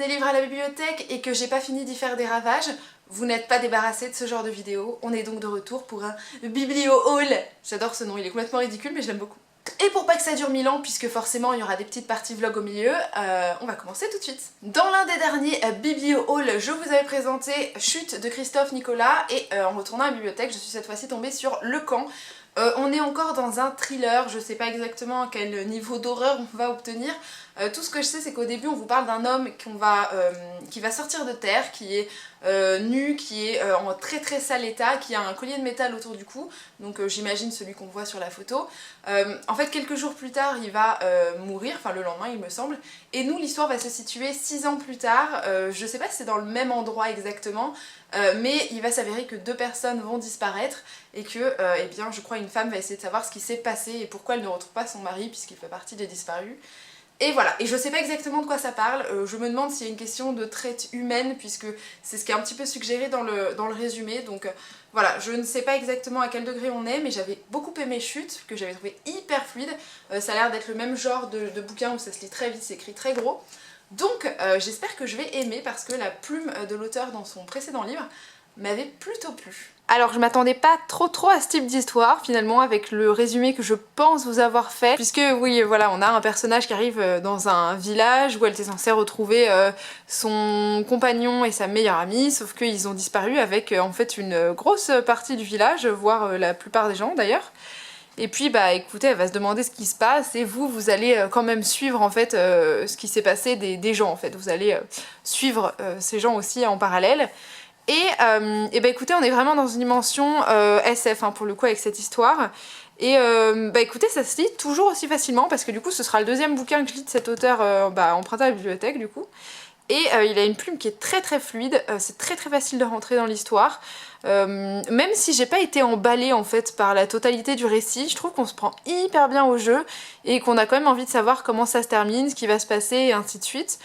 des livres à la bibliothèque et que j'ai pas fini d'y faire des ravages, vous n'êtes pas débarrassé de ce genre de vidéo. On est donc de retour pour un biblio-haul. J'adore ce nom, il est complètement ridicule mais je l'aime beaucoup. Et pour pas que ça dure 1000 ans, puisque forcément il y aura des petites parties vlog au milieu, on va commencer tout de suite. Dans l'un des derniers biblio-haul, je vous avais présenté Chute de Christophe Nicolas et en retournant à la bibliothèque, je suis cette fois-ci tombée sur Le Camp. On est encore dans un thriller, je sais pas exactement à quel niveau d'horreur on va obtenir. Tout ce que je sais c'est qu'au début on vous parle d'un homme qui va sortir de terre, qui est nu, qui est en très très sale état, qui a un collier de métal autour du cou, donc j'imagine celui qu'on voit sur la photo. En fait quelques jours plus tard il va mourir, enfin le lendemain il me semble, et nous l'histoire va se situer 6 ans plus tard, je sais pas si c'est dans le même endroit exactement, mais il va s'avérer que 2 personnes vont disparaître et que, eh bien, je crois une femme va essayer de savoir ce qui s'est passé et pourquoi elle ne retrouve pas son mari puisqu'il fait partie des disparus. Et voilà, et je sais pas exactement de quoi ça parle, je me demande s'il y a une question de traite humaine puisque c'est ce qui est un petit peu suggéré dans le résumé, donc voilà, je ne sais pas exactement à quel degré on est, mais j'avais beaucoup aimé Chute, que j'avais trouvé hyper fluide, ça a l'air d'être le même genre de bouquin où ça se lit très vite, c'est écrit très gros, donc j'espère que je vais aimer parce que la plume de l'auteur dans son précédent livre m'avait plutôt plu. Alors je m'attendais pas trop à ce type d'histoire finalement avec le résumé que je pense vous avoir fait, puisque oui voilà on a un personnage qui arrive dans un village où elle était censée retrouver son compagnon et sa meilleure amie, sauf qu'ils ont disparu avec en fait une grosse partie du village, voire la plupart des gens d'ailleurs. Et puis bah écoutez, elle va se demander ce qui se passe et vous allez quand même suivre en fait ce qui s'est passé des gens en fait, vous allez suivre ces gens aussi en parallèle. Et bah écoutez, on est vraiment dans une dimension SF hein, pour le coup avec cette histoire. Et bah écoutez, ça se lit toujours aussi facilement parce que du coup ce sera le deuxième bouquin que je lis de cet auteur emprunté à la bibliothèque du coup. Et il a une plume qui est très fluide, c'est très facile de rentrer dans l'histoire. Même si j'ai pas été emballée en fait par la totalité du récit, je trouve qu'on se prend hyper bien au jeu et qu'on a quand même envie de savoir comment ça se termine, ce qui va se passer et ainsi de suite.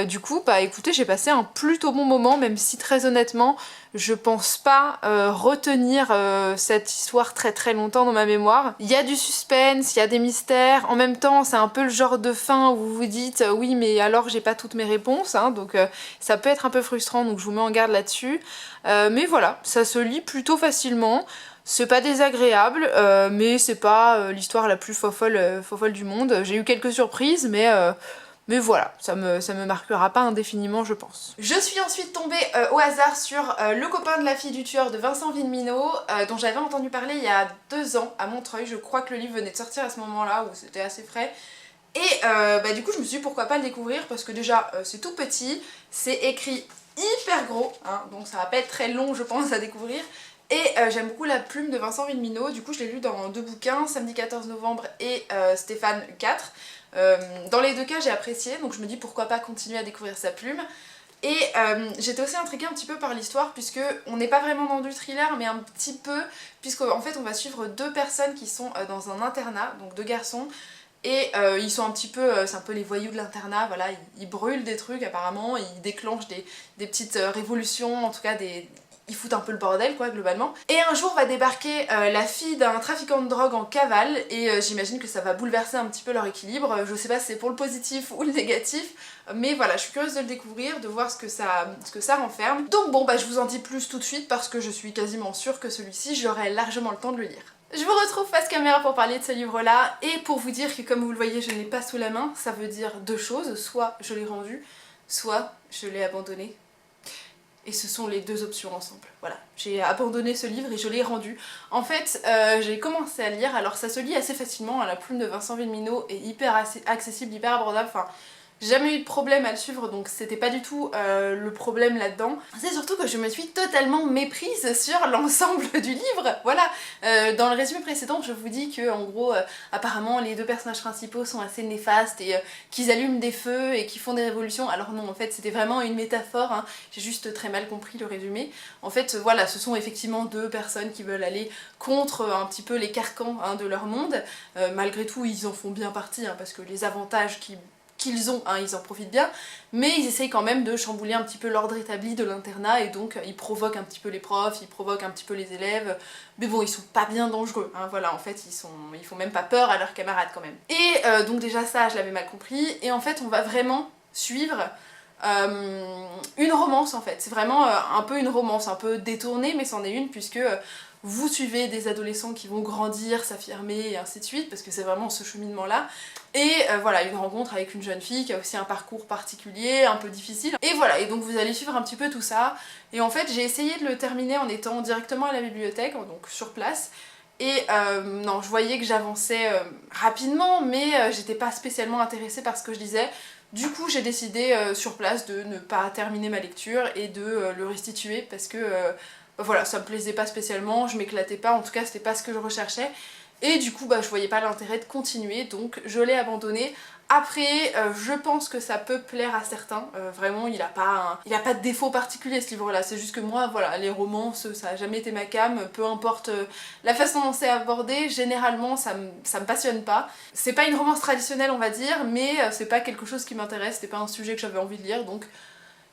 Du coup, bah écoutez, j'ai passé un plutôt bon moment, même si très honnêtement, je pense pas retenir cette histoire très longtemps dans ma mémoire. Il y a du suspense, il y a des mystères, en même temps c'est un peu le genre de fin où vous vous dites oui mais alors j'ai pas toutes mes réponses, hein, donc ça peut être un peu frustrant, donc je vous mets en garde là-dessus. Mais voilà, ça se lit plutôt facilement. C'est pas désagréable, mais c'est pas l'histoire la plus fofolle du monde. J'ai eu quelques surprises, mais voilà, ça me marquera pas indéfiniment, je pense. Je suis ensuite tombée au hasard sur Le copain de la fille du tueur de Vincent Villeminot, dont j'avais entendu parler il y a 2 ans à Montreuil. Je crois que le livre venait de sortir à ce moment-là, où c'était assez frais. Et bah, du coup, je me suis dit pourquoi pas le découvrir, parce que déjà, c'est tout petit, c'est écrit hyper gros, hein, donc ça va pas être très long, je pense, à découvrir. Et j'aime beaucoup la plume de Vincent Villeminot, du coup je l'ai lu dans 2 bouquins, Samedi 14 novembre et Stéphane 4. Dans les 2 cas j'ai apprécié, donc je me dis pourquoi pas continuer à découvrir sa plume. Et j'étais aussi intriguée un petit peu par l'histoire, puisque on n'est pas vraiment dans du thriller, mais un petit peu, puisqu'en fait on va suivre 2 personnes qui sont dans un internat, donc 2 garçons, et ils sont un petit peu, c'est un peu les voyous de l'internat, voilà, ils brûlent des trucs apparemment, ils déclenchent des petites révolutions, en tout cas ils foutent un peu le bordel quoi globalement. Et un jour va débarquer la fille d'un trafiquant de drogue en cavale et j'imagine que ça va bouleverser un petit peu leur équilibre. Je sais pas si c'est pour le positif ou le négatif, mais voilà, je suis curieuse de le découvrir, de voir ce que ça renferme. Donc bon bah je vous en dis plus tout de suite parce que je suis quasiment sûre que celui-ci j'aurai largement le temps de le lire. Je vous retrouve face caméra pour parler de ce livre-là et pour vous dire que comme vous le voyez je ne l'ai pas sous la main, ça veut dire 2 choses, soit je l'ai rendu, soit je l'ai abandonné. Et ce sont les 2 options ensemble. Voilà, j'ai abandonné ce livre et je l'ai rendu. En fait, j'ai commencé à lire, alors ça se lit assez facilement, hein, la plume de Vincent Villeminot est hyper accessible, hyper abordable, enfin... J'ai jamais eu de problème à le suivre, donc c'était pas du tout le problème là-dedans. C'est surtout que je me suis totalement méprise sur l'ensemble du livre, voilà. Dans le résumé précédent, je vous dis que en gros, apparemment, les 2 personnages principaux sont assez néfastes et qu'ils allument des feux et qu'ils font des révolutions. Alors non, en fait, c'était vraiment une métaphore, hein. J'ai juste très mal compris le résumé. En fait, voilà, ce sont effectivement 2 personnes qui veulent aller contre un petit peu les carcans hein, de leur monde. Malgré tout, ils en font bien partie, hein, parce que les avantages qu'ils ont, hein, ils en profitent bien, mais ils essayent quand même de chambouler un petit peu l'ordre établi de l'internat et donc ils provoquent un petit peu les profs, ils provoquent un petit peu les élèves, mais bon ils sont pas bien dangereux, hein, voilà en fait ils font même pas peur à leurs camarades quand même. Et donc déjà ça je l'avais mal compris, et en fait on va vraiment suivre une romance en fait. C'est vraiment un peu une romance, un peu détournée, mais c'en est une puisque vous suivez des adolescents qui vont grandir, s'affirmer et ainsi de suite, parce que c'est vraiment ce cheminement-là. Et voilà, une rencontre avec une jeune fille qui a aussi un parcours particulier, un peu difficile. Et voilà, et donc vous allez suivre un petit peu tout ça. Et en fait, j'ai essayé de le terminer en étant directement à la bibliothèque, donc sur place. Et non, je voyais que j'avançais rapidement, mais j'étais pas spécialement intéressée par ce que je lisais. Du coup, j'ai décidé sur place de ne pas terminer ma lecture et de le restituer parce que voilà, ça me plaisait pas spécialement, je m'éclatais pas, en tout cas c'était pas ce que je recherchais. Et du coup, je voyais pas l'intérêt de continuer, donc je l'ai abandonné. Après, je pense que ça peut plaire à certains, vraiment il a pas de défaut particulier ce livre là, c'est juste que moi voilà, les romances ça a jamais été ma came, peu importe la façon dont c'est abordé, généralement ça me passionne pas. C'est pas une romance traditionnelle on va dire, mais c'est pas quelque chose qui m'intéresse, c'était pas un sujet que j'avais envie de lire, donc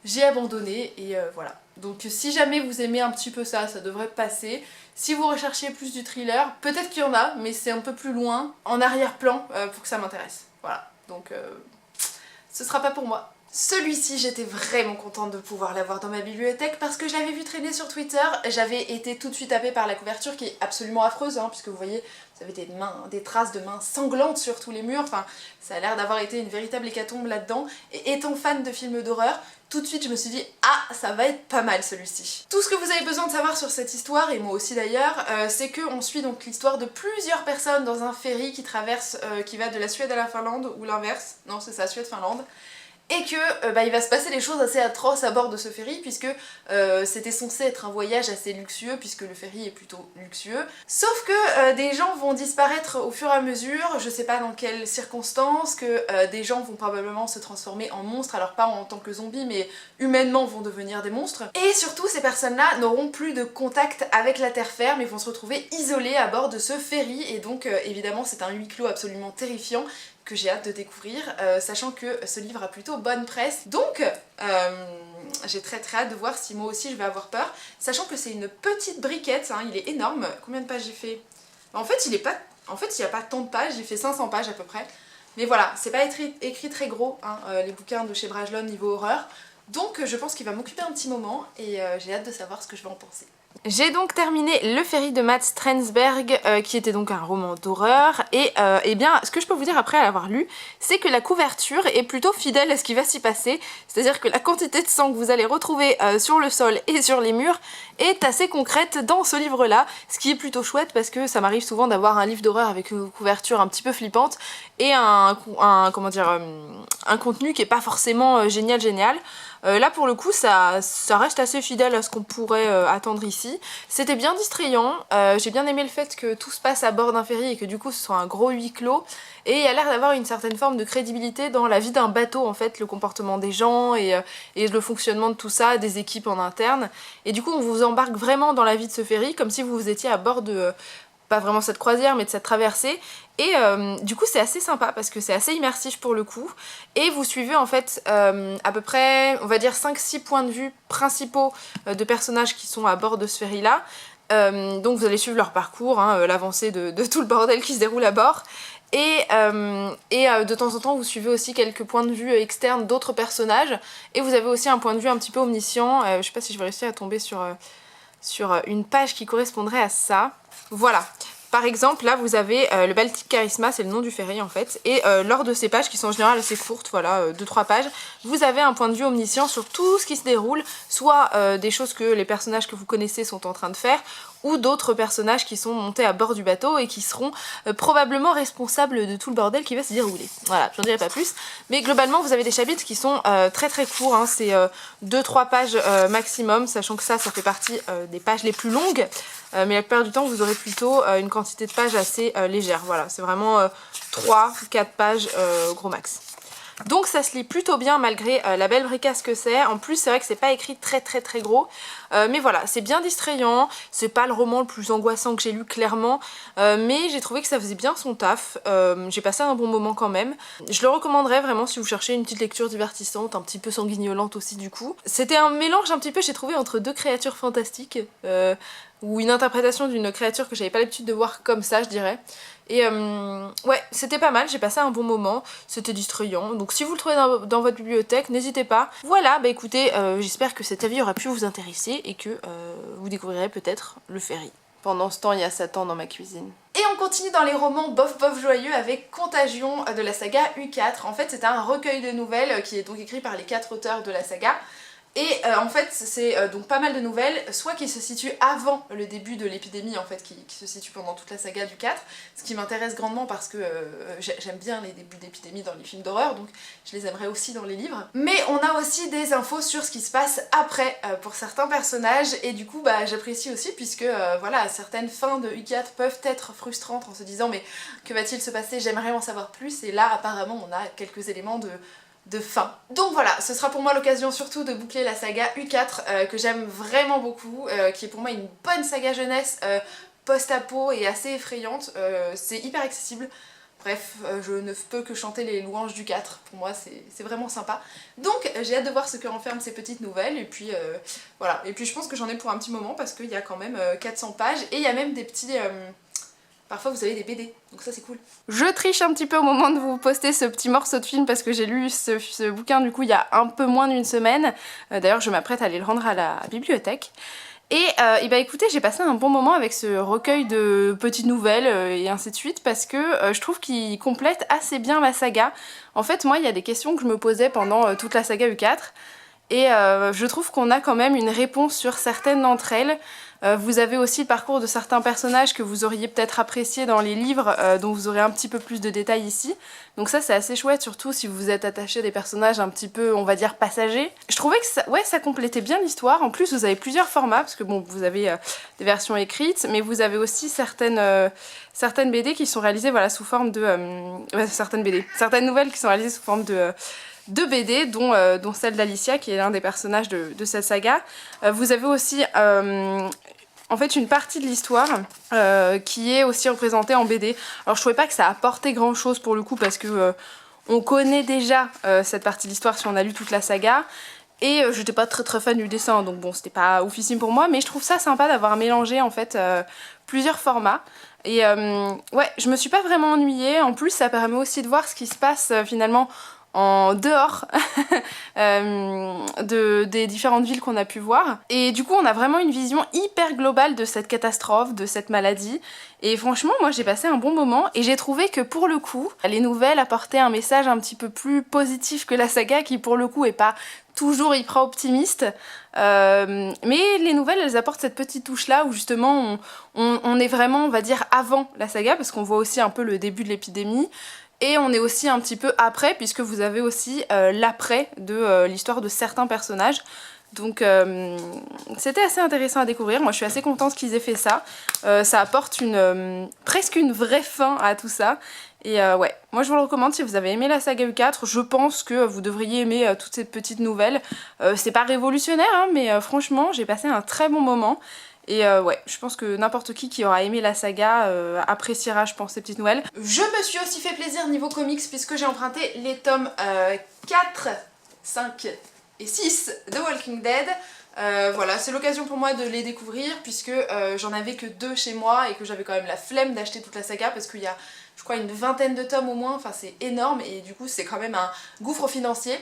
j'ai abandonné et voilà. Donc si jamais vous aimez un petit peu ça, ça devrait passer. Si vous recherchez plus du thriller, peut-être qu'il y en a, mais c'est un peu plus loin, en arrière-plan, pour que ça m'intéresse. Voilà. Donc ce sera pas pour moi. Celui-ci, j'étais vraiment contente de pouvoir l'avoir dans ma bibliothèque parce que je l'avais vu traîner sur Twitter. J'avais été tout de suite happée par la couverture qui est absolument affreuse, hein, puisque vous voyez, vous avez des mains, des traces de mains sanglantes sur tous les murs. Enfin, ça a l'air d'avoir été une véritable hécatombe là-dedans. Et étant fan de films d'horreur, tout de suite je me suis dit ah, ça va être pas mal celui-ci. Tout ce que vous avez besoin de savoir sur cette histoire, et moi aussi d'ailleurs, c'est qu'on suit donc l'histoire de plusieurs personnes dans un ferry qui traverse, qui va de la Suède à la Finlande, ou l'inverse. Non, c'est ça, Suède-Finlande. Et que il va se passer des choses assez atroces à bord de ce ferry puisque c'était censé être un voyage assez luxueux puisque le ferry est plutôt luxueux. Sauf que des gens vont disparaître au fur et à mesure, je sais pas dans quelles circonstances, que des gens vont probablement se transformer en monstres, alors pas en tant que zombies mais humainement vont devenir des monstres. Et surtout ces personnes-là n'auront plus de contact avec la terre ferme et vont se retrouver isolées à bord de ce ferry et donc évidemment c'est un huis clos absolument terrifiant que j'ai hâte de découvrir, sachant que ce livre a plutôt bonne presse. Donc, j'ai très hâte de voir si moi aussi je vais avoir peur, sachant que c'est une petite briquette, hein, il est énorme. Combien de pages j'ai fait? En fait, il n'y a pas tant de pages, j'ai fait 500 pages à peu près. Mais voilà, c'est pas écrit très gros, hein, les bouquins de chez Brajlon niveau horreur. Donc je pense qu'il va m'occuper un petit moment et j'ai hâte de savoir ce que je vais en penser. J'ai donc terminé Le Ferry de Matt Strensberg, qui était donc un roman d'horreur, et bien ce que je peux vous dire après l'avoir lu, c'est que la couverture est plutôt fidèle à ce qui va s'y passer, c'est-à-dire que la quantité de sang que vous allez retrouver sur le sol et sur les murs est assez concrète dans ce livre-là, ce qui est plutôt chouette parce que ça m'arrive souvent d'avoir un livre d'horreur avec une couverture un petit peu flippante et un contenu qui est pas forcément génial. Là pour le coup ça reste assez fidèle à ce qu'on pourrait attendre ici. C'était bien distrayant, j'ai bien aimé le fait que tout se passe à bord d'un ferry et que du coup ce soit un gros huis clos. Et il y a l'air d'avoir une certaine forme de crédibilité dans la vie d'un bateau en fait, le comportement des gens et le fonctionnement de tout ça, des équipes en interne. Et du coup on vous embarque vraiment dans la vie de ce ferry comme si vous étiez à bord de... pas vraiment cette croisière mais de cette traversée et du coup c'est assez sympa parce que c'est assez immersif pour le coup et vous suivez en fait à peu près on va dire 5-6 points de vue principaux de personnages qui sont à bord de ce ferry là. Donc vous allez suivre leur parcours, hein, l'avancée de tout le bordel qui se déroule à bord et de temps en temps vous suivez aussi quelques points de vue externes d'autres personnages et vous avez aussi un point de vue un petit peu omniscient, je sais pas si je vais réussir à tomber sur une page qui correspondrait à ça. Voilà. Par exemple, là vous avez le Baltic Charisma, c'est le nom du ferry en fait, et lors de ces pages qui sont en général assez courtes, voilà, 2-3 pages, vous avez un point de vue omniscient sur tout ce qui se déroule, soit des choses que les personnages que vous connaissez sont en train de faire, ou d'autres personnages qui sont montés à bord du bateau et qui seront probablement responsables de tout le bordel qui va se dérouler. Voilà, j'en dirai pas plus, mais globalement vous avez des chapitres qui sont très courts, hein, c'est 2-3 pages maximum, sachant que ça fait partie des pages les plus longues. Mais la plupart du temps vous aurez plutôt une quantité de pages assez légère, voilà, c'est vraiment 3-4 pages gros max. Donc ça se lit plutôt bien malgré la belle bricasse que c'est. En plus c'est vrai que c'est pas écrit très gros, mais voilà, c'est bien distrayant, c'est pas le roman le plus angoissant que j'ai lu clairement, mais j'ai trouvé que ça faisait bien son taf, j'ai passé un bon moment quand même. Je le recommanderais vraiment si vous cherchez une petite lecture divertissante, un petit peu sanguignolante aussi du coup. C'était un mélange un petit peu, j'ai trouvé, entre deux créatures fantastiques, ou une interprétation d'une créature que j'avais pas l'habitude de voir comme ça, je dirais. Et ouais, c'était pas mal, j'ai passé un bon moment, c'était distrayant, donc si vous le trouvez dans votre bibliothèque, n'hésitez pas. Voilà, bah écoutez, j'espère que cet avis aura pu vous intéresser et que vous découvrirez peut-être le Ferry. Pendant ce temps, il y a Satan dans ma cuisine. Et on continue dans les romans bof bof joyeux avec Contagion de la saga U4. En fait, c'est un recueil de nouvelles qui est donc écrit par les 4 auteurs de la saga. Et en fait c'est donc pas mal de nouvelles, soit qui se situent avant le début de l'épidémie en fait, qui se situent pendant toute la saga du 4, ce qui m'intéresse grandement parce que j'aime bien les débuts d'épidémie dans les films d'horreur, donc je les aimerais aussi dans les livres. Mais on a aussi des infos sur ce qui se passe après pour certains personnages, et du coup bah j'apprécie aussi puisque voilà, certaines fins de U4 peuvent être frustrantes en se disant mais que va-t-il se passer, j'aimerais en savoir plus, et là apparemment on a quelques éléments de fin. Donc voilà, ce sera pour moi l'occasion surtout de boucler la saga U4 que j'aime vraiment beaucoup, qui est pour moi une bonne saga jeunesse post-apo et assez effrayante, c'est hyper accessible. Bref, je ne peux que chanter les louanges du 4, pour moi c'est vraiment sympa. Donc j'ai hâte de voir ce que renferment ces petites nouvelles, et puis voilà. Et puis je pense que j'en ai pour un petit moment parce qu'il y a quand même 400 pages, et il y a même des petits... Parfois vous avez des BD, donc ça c'est cool. Je triche un petit peu au moment de vous poster ce petit morceau de film parce que j'ai lu ce bouquin du coup il y a un peu moins d'une semaine. D'ailleurs je m'apprête à aller le rendre à la bibliothèque. Et bah écoutez, j'ai passé un bon moment avec ce recueil de petites nouvelles et ainsi de suite parce que je trouve qu'il complète assez bien la saga. En fait moi il y a des questions que je me posais pendant toute la saga U4 et je trouve qu'on a quand même une réponse sur certaines d'entre elles. Vous avez aussi le parcours de certains personnages que vous auriez peut-être apprécié dans les livres, dont vous aurez un petit peu plus de détails ici. Donc ça c'est assez chouette, surtout si vous êtes attaché à des personnages un petit peu, on va dire, passagers. Je trouvais que ça, ouais, ça complétait bien l'histoire. En plus vous avez plusieurs formats, parce que bon, vous avez des versions écrites, mais vous avez aussi certaines BD qui sont réalisées voilà, sous forme de... certaines nouvelles qui sont réalisées sous forme de BD, dont celle d'Alicia, qui est l'un des personnages de cette saga. Vous avez aussi en fait une partie de l'histoire qui est aussi représentée en BD. Alors je trouvais pas que ça apportait grand chose pour le coup parce que on connaît déjà cette partie de l'histoire si on a lu toute la saga. Et j'étais pas très fan du dessin, donc bon c'était pas oufissime pour moi, mais je trouve ça sympa d'avoir mélangé en fait plusieurs formats. Et ouais, je me suis pas vraiment ennuyée, en plus ça permet aussi de voir ce qui se passe finalement en dehors des différentes villes qu'on a pu voir. Et du coup on a vraiment une vision hyper globale de cette catastrophe, de cette maladie. Et franchement moi j'ai passé un bon moment et j'ai trouvé que pour le coup les nouvelles apportaient un message un petit peu plus positif que la saga qui pour le coup est pas toujours hyper optimiste. Mais les nouvelles elles apportent cette petite touche là où justement on est vraiment on va dire avant la saga parce qu'on voit aussi un peu le début de l'épidémie. Et on est aussi un petit peu après, puisque vous avez aussi l'après de l'histoire de certains personnages. Donc c'était assez intéressant à découvrir, moi je suis assez contente qu'ils aient fait ça. Ça apporte presque une vraie fin à tout ça. Et ouais, moi je vous le recommande si vous avez aimé la saga U4, je pense que vous devriez aimer toutes ces petites nouvelles. C'est pas révolutionnaire, hein, mais franchement j'ai passé un très bon moment. Et ouais, je pense que n'importe qui aura aimé la saga appréciera, je pense, ces petites nouvelles. Je me suis aussi fait plaisir niveau comics puisque j'ai emprunté les tomes 4, 5 et 6 de Walking Dead. Voilà, c'est l'occasion pour moi de les découvrir puisque j'en avais que 2 chez moi et que j'avais quand même la flemme d'acheter toute la saga parce qu'il y a, je crois, une vingtaine de tomes au moins, enfin c'est énorme et du coup c'est quand même un gouffre financier.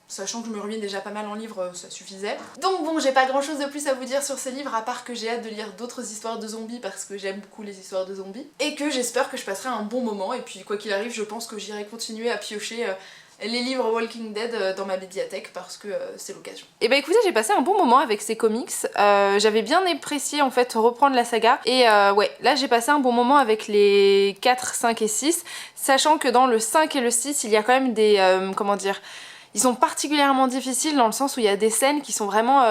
Sachant que je me ruine déjà pas mal en livres, ça suffisait. Donc bon, j'ai pas grand chose de plus à vous dire sur ces livres, à part que j'ai hâte de lire d'autres histoires de zombies parce que j'aime beaucoup les histoires de zombies. Et que j'espère que je passerai un bon moment, et puis quoi qu'il arrive, je pense que j'irai continuer à piocher les livres Walking Dead dans ma médiathèque parce que c'est l'occasion. Et bah écoutez, j'ai passé un bon moment avec ces comics, j'avais bien apprécié en fait reprendre la saga, et ouais, là j'ai passé un bon moment avec les 4, 5 et 6, sachant que dans le 5 et le 6, il y a quand même des, comment dire... Ils sont particulièrement difficiles dans le sens où il y a des scènes qui sont vraiment,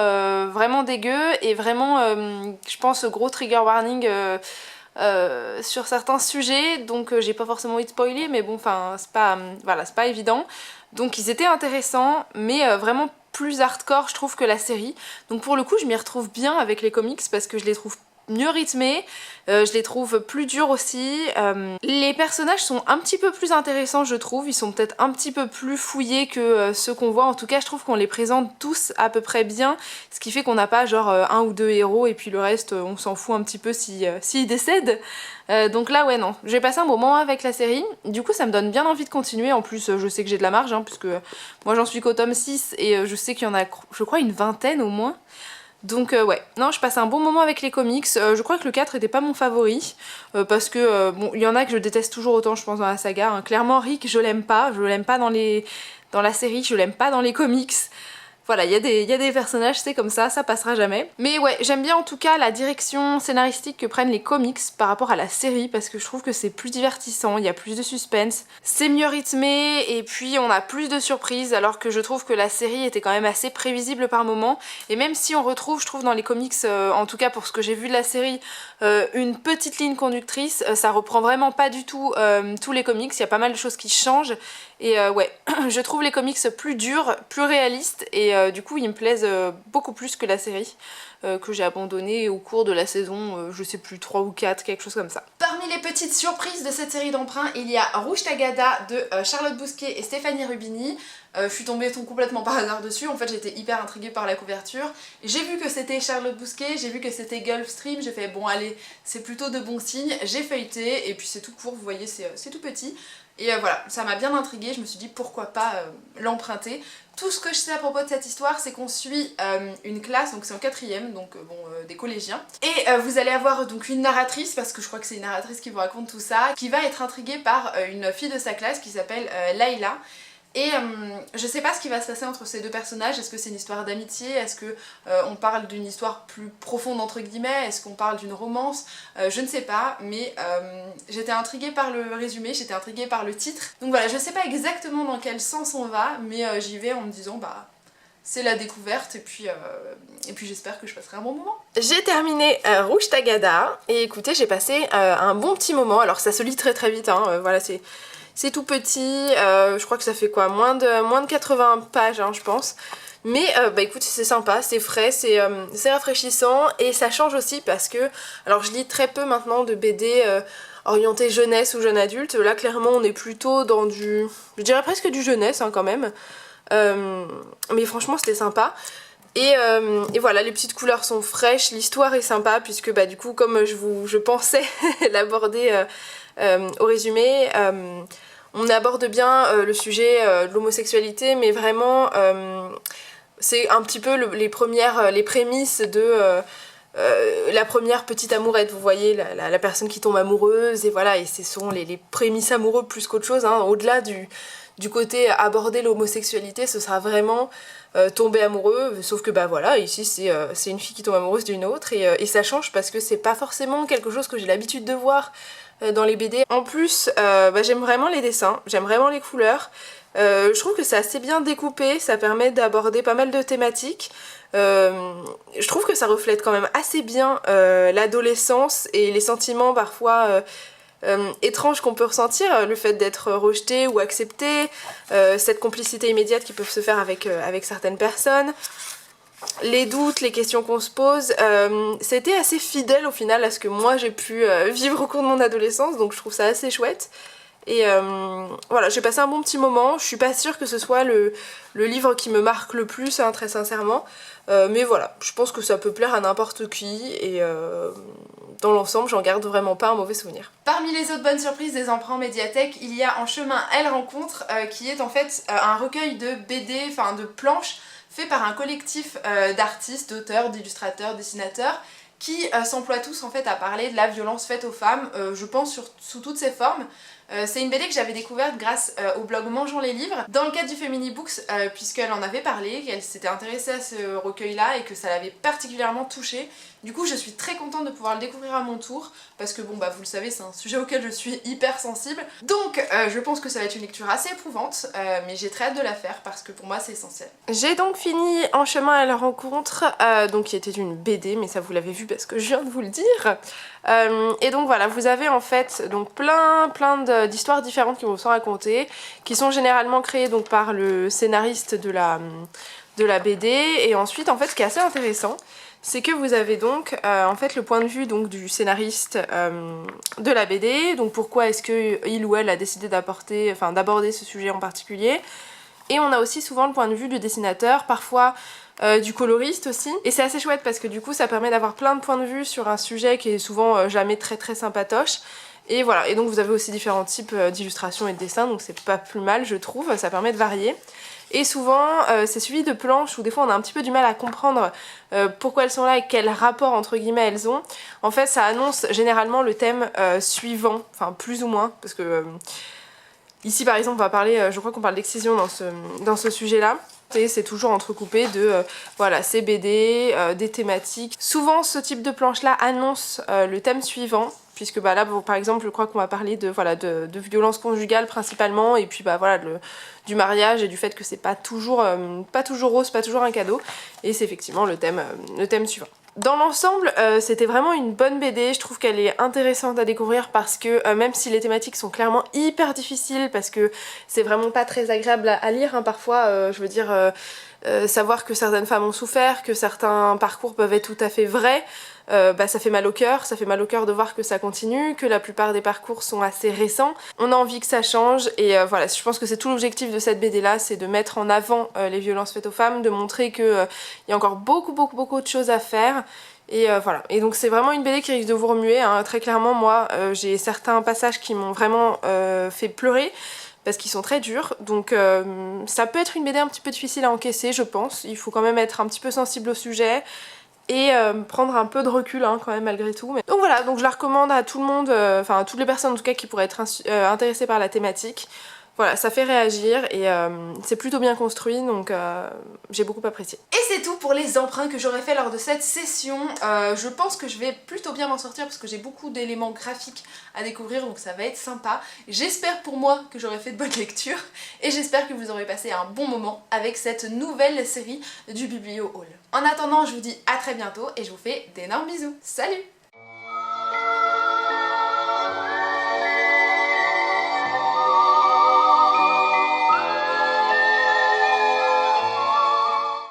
vraiment dégueu et vraiment, je pense, gros trigger warning sur certains sujets. Donc j'ai pas forcément envie de spoiler, mais bon, enfin, c'est pas, voilà, c'est pas évident. Donc ils étaient intéressants, mais vraiment plus hardcore, je trouve, que la série. Donc pour le coup, je m'y retrouve bien avec les comics parce que je les trouve mieux rythmés, je les trouve plus durs aussi. Les personnages sont un petit peu plus intéressants je trouve, ils sont peut-être un petit peu plus fouillés que ceux qu'on voit, en tout cas je trouve qu'on les présente tous à peu près bien, ce qui fait qu'on n'a pas genre un ou deux héros et puis le reste on s'en fout un petit peu s'ils décèdent. Donc là ouais non, j'ai passé un bon moment avec la série, du coup ça me donne bien envie de continuer, en plus je sais que j'ai de la marge hein, puisque moi j'en suis qu'au tome 6 et je sais qu'il y en a je crois une vingtaine au moins. Donc ouais, non je passe un bon moment avec les comics, je crois que le 4 était pas mon favori, parce que bon il y en a que je déteste toujours autant je pense dans la saga, hein. Clairement Rick je l'aime pas dans la série, je l'aime pas dans les comics. Voilà, il y a des personnages, c'est comme ça passera jamais. Mais ouais, j'aime bien en tout cas la direction scénaristique que prennent les comics par rapport à la série, parce que je trouve que c'est plus divertissant, il y a plus de suspense, c'est mieux rythmé, et puis on a plus de surprises, alors que je trouve que la série était quand même assez prévisible par moments. Et même si on retrouve, je trouve dans les comics, en tout cas pour ce que j'ai vu de la série, une petite ligne conductrice, ça reprend vraiment pas du tout tous les comics, il y a pas mal de choses qui changent. Et ouais, je trouve les comics plus durs, plus réalistes et du coup ils me plaisent beaucoup plus que la série que j'ai abandonnée au cours de la saison, je sais plus, 3 ou 4, quelque chose comme ça. Parmi les petites surprises de cette série d'emprunts, il y a Rouge Tagada de Charlotte Bousquet et Stéphanie Rubini. Je suis tombée complètement par hasard dessus, en fait j'étais hyper intriguée par la couverture. J'ai vu que c'était Charlotte Bousquet, j'ai vu que c'était Gulfstream, j'ai fait bon allez, c'est plutôt de bons signes, j'ai feuilleté et puis c'est tout court, vous voyez c'est tout petit. Et voilà, ça m'a bien intriguée, je me suis dit pourquoi pas l'emprunter. Tout ce que je sais à propos de cette histoire, c'est qu'on suit une classe, donc c'est en 4ème, donc bon, des collégiens. Et vous allez avoir donc une narratrice, parce que je crois que c'est une narratrice qui vous raconte tout ça, qui va être intriguée par une fille de sa classe qui s'appelle Layla. Et je sais pas ce qui va se passer entre ces deux personnages, est-ce que c'est une histoire d'amitié, est-ce que on parle d'une histoire plus profonde entre guillemets, est-ce qu'on parle d'une romance, je ne sais pas, mais j'étais intriguée par le résumé, j'étais intriguée par le titre. Donc voilà, je sais pas exactement dans quel sens on va, mais j'y vais en me disant bah c'est la découverte et puis j'espère que je passerai un bon moment. J'ai terminé Rouge Tagada et écoutez j'ai passé un bon petit moment, alors ça se lit très très vite, hein, voilà c'est tout petit, je crois que ça fait quoi, moins de 80 pages hein, je pense. Mais bah écoute c'est sympa, c'est frais, c'est rafraîchissant et ça change aussi parce que, alors je lis très peu maintenant de BD orienté jeunesse ou jeune adulte, là clairement on est plutôt dans du, je dirais presque du jeunesse hein, quand même. Mais franchement c'était sympa. Et voilà, les petites couleurs sont fraîches, l'histoire est sympa puisque bah du coup comme je pensais l'aborder au résumé, on aborde bien le sujet de l'homosexualité, mais vraiment c'est un petit peu les prémices de la première petite amourette, vous voyez, la personne qui tombe amoureuse, et voilà, et ce sont les prémices amoureux plus qu'autre chose, hein, au-delà du côté aborder l'homosexualité, ce sera vraiment tomber amoureux, sauf que bah voilà, ici c'est une fille qui tombe amoureuse d'une autre, et ça change parce que c'est pas forcément quelque chose que j'ai l'habitude de voir dans les BD. En plus, bah, j'aime vraiment les dessins, j'aime vraiment les couleurs, je trouve que c'est assez bien découpé, ça permet d'aborder pas mal de thématiques. Je trouve que ça reflète quand même assez bien l'adolescence et les sentiments parfois étranges qu'on peut ressentir, le fait d'être rejeté ou accepté, cette complicité immédiate qui peut se faire avec certaines personnes, les doutes, les questions qu'on se pose. C'était assez fidèle au final à ce que moi j'ai pu vivre au cours de mon adolescence, donc je trouve ça assez chouette. Et voilà, j'ai passé un bon petit moment, je suis pas sûre que ce soit le livre qui me marque le plus, hein, très sincèrement, mais voilà, je pense que ça peut plaire à n'importe qui, et dans l'ensemble, j'en garde vraiment pas un mauvais souvenir. Parmi les autres bonnes surprises des emprunts médiathèque, il y a En chemin, elle rencontre, qui est en fait un recueil de BD, enfin de planches, fait par un collectif d'artistes, d'auteurs, d'illustrateurs, dessinateurs, qui s'emploient tous en fait à parler de la violence faite aux femmes, je pense sous toutes ses formes. C'est une BD que j'avais découverte grâce au blog Mangeons les livres, dans le cadre du Femini Books, puisqu'elle en avait parlé, qu'elle s'était intéressée à ce recueil-là et que ça l'avait particulièrement touchée. Du coup, je suis très contente de pouvoir le découvrir à mon tour, parce que bon bah vous le savez, c'est un sujet auquel je suis hyper sensible. Donc je pense que ça va être une lecture assez éprouvante, mais j'ai très hâte de la faire parce que pour moi c'est essentiel. J'ai donc fini En chemin à la rencontre, donc qui était une BD, mais ça vous l'avez vu parce que je viens de vous le dire. Et donc voilà, vous avez en fait donc plein d'histoires différentes qui vous sont racontées, qui sont généralement créées donc par le scénariste de la BD, et ensuite en fait ce qui est assez intéressant, c'est que vous avez donc en fait le point de vue donc, du scénariste de la BD, donc pourquoi est-ce que il ou elle a décidé d'aborder ce sujet en particulier. Et on a aussi souvent le point de vue du dessinateur, parfois du coloriste aussi. Et c'est assez chouette parce que du coup ça permet d'avoir plein de points de vue sur un sujet qui est souvent jamais très sympatoche. Et voilà, et donc vous avez aussi différents types d'illustrations et de dessins, donc c'est pas plus mal je trouve, ça permet de varier. Et souvent c'est suivi de planches où des fois on a un petit peu du mal à comprendre pourquoi elles sont là et quel rapport entre guillemets elles ont. En fait ça annonce généralement le thème suivant, enfin plus ou moins, parce que ici par exemple on va parler, je crois qu'on parle d'excision dans ce sujet là. Et c'est toujours entrecoupé de voilà, ces BD, des thématiques. Souvent ce type de planche là annonce le thème suivant, puisque bah, là par exemple je crois qu'on va parler de, voilà, de violence conjugale principalement, et puis bah, voilà, du mariage et du fait que c'est pas toujours rose, pas toujours un cadeau, et c'est effectivement le thème suivant. Dans l'ensemble, c'était vraiment une bonne BD, je trouve qu'elle est intéressante à découvrir parce que même si les thématiques sont clairement hyper difficiles, parce que c'est vraiment pas très agréable à lire, hein, parfois, je veux dire, savoir que certaines femmes ont souffert, que certains parcours peuvent être tout à fait vrais, bah, ça fait mal au cœur de voir que ça continue, que la plupart des parcours sont assez récents. On a envie que ça change et voilà, je pense que c'est tout l'objectif de cette BD là, c'est de mettre en avant les violences faites aux femmes, de montrer qu'il y a encore beaucoup de choses à faire. Et voilà, et donc c'est vraiment une BD qui risque de vous remuer, hein. Très clairement moi j'ai certains passages qui m'ont vraiment fait pleurer parce qu'ils sont très durs, donc ça peut être une BD un petit peu difficile à encaisser je pense, il faut quand même être un petit peu sensible au sujet et prendre un peu de recul hein, quand même malgré tout. Mais... donc voilà, donc je la recommande à tout le monde, enfin à toutes les personnes en tout cas qui pourraient être intéressées par la thématique. Voilà, ça fait réagir et c'est plutôt bien construit, donc j'ai beaucoup apprécié. Et c'est tout pour les emprunts que j'aurais fait lors de cette session. Je pense que je vais plutôt bien m'en sortir parce que j'ai beaucoup d'éléments graphiques à découvrir, donc ça va être sympa. J'espère pour moi que j'aurai fait de bonnes lectures et j'espère que vous aurez passé un bon moment avec cette nouvelle série du Biblio Haul. En attendant, je vous dis à très bientôt et je vous fais d'énormes bisous. Salut!